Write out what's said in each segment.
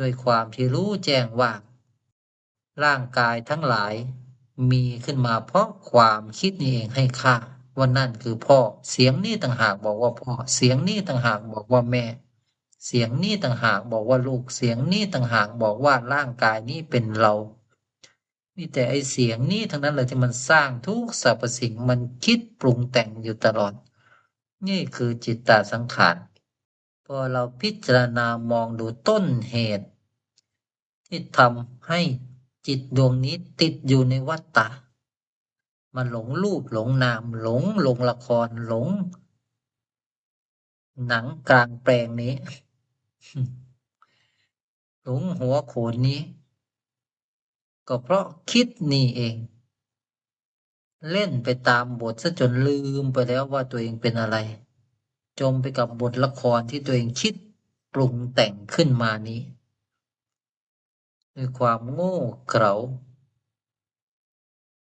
ด้วยความที่รู้แจ้งว่าร่างกายทั้งหลายมีขึ้นมาเพราะความคิดนี่เองให้ค่าว่านั่นคือพ่อเสียงนี้ต่างหากบอกว่าพ่อเสียงนี้ต่างหากบอกว่าแม่เสียงนี้ต่างหากบอกว่าลูกเสียงนี้ต่างหากบอกว่าร่างกายนี้เป็นเรามีแต่ไอเสียงนี้ทั้งนั้นเลยที่มันสร้างทุกสรรพสิ่งมันคิดปรุงแต่งอยู่ตลอดนี่คือจิตตสังขารพอเราพิจารณามองดูต้นเหตุที่ทำให้จิตดวงนี้ติดอยู่ในวัฏฏะมาหลงรูปหลงนามหลงละครหลงหนังกลางแปลงนี้หลงหัวโขนนี้ก็เพราะคิดนี่เองเล่นไปตามบทซะจนลืมไปแล้วว่าตัวเองเป็นอะไรจมไปกับบทละครที่ตัวเองคิดปรุงแต่งขึ้นมานี้ด้วยความโง่เขลา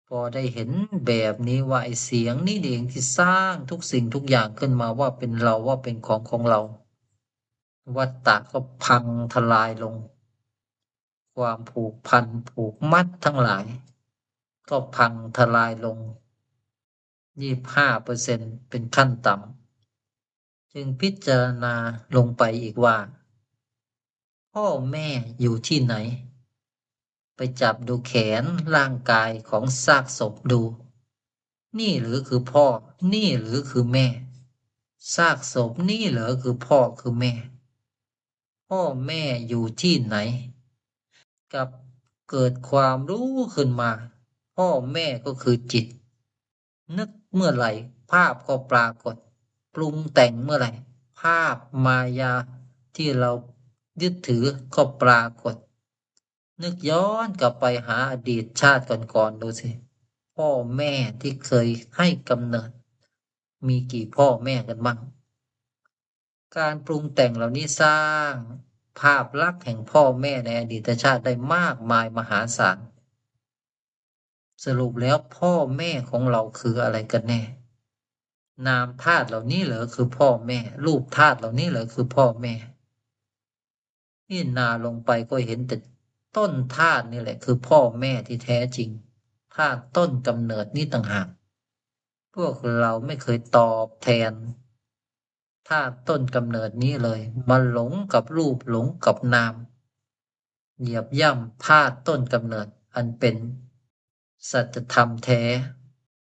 พอได้เห็นแบบนี้ว่าไอ้เสียงนี่เองที่สร้างทุกสิ่งทุกอย่างขึ้นมาว่าเป็นเราว่าเป็นของเราวัฏฏะก็พังทลายลงความผูกพันผูกมัดทั้งหลายก็พังทลายลง25%เป็นขั้นต่ำจึงพิจารณาลงไปอีกว่าพ่อแม่อยู่ที่ไหนไปจับดูแขนร่างกายของซากศพดูนี่หรือคือพ่อนี่หรือคือแม่ซากศพนี่เหรอคือพ่อคือแม่พ่อแม่อยู่ที่ไหนกับเกิดความรู้ขึ้นมาพ่อแม่ก็คือจิตนึกเมื่อไหร่ภาพก็ปรากฏปรุงแต่งเมื่อไหร่ภาพมายาที่เรายึดถือก็ปรากฏนึกย้อนกลับไปหาอดีตชาติก่อนๆดูสิพ่อแม่ที่เคยให้กำเนิดมีกี่พ่อแม่กันบ้างการปรุงแต่งเหล่านี้สร้างภาพลักษณ์แห่งพ่อแม่ในอดีตชาติได้มากมายมหาศาลสรุปแล้วพ่อแม่ของเราคืออะไรกันแน่นามธาตุเหล่านี้เหรอคือพ่อแม่รูปธาตุเหล่านี้เหรอคือพ่อแม่พิจารณาลงไปก็เห็นแต่ต้นธาตุนี่แหละคือพ่อแม่ที่แท้จริงธาตุต้นกำเนิดนี่ต่างหากพวกเราไม่เคยตอบแทนธาตุต้นกำเนิดนี้เลยมาหลงกับรูปหลงกับนามเหยียบย่ำธาตุต้นกำเนิดอันเป็นสัจธรรมแท้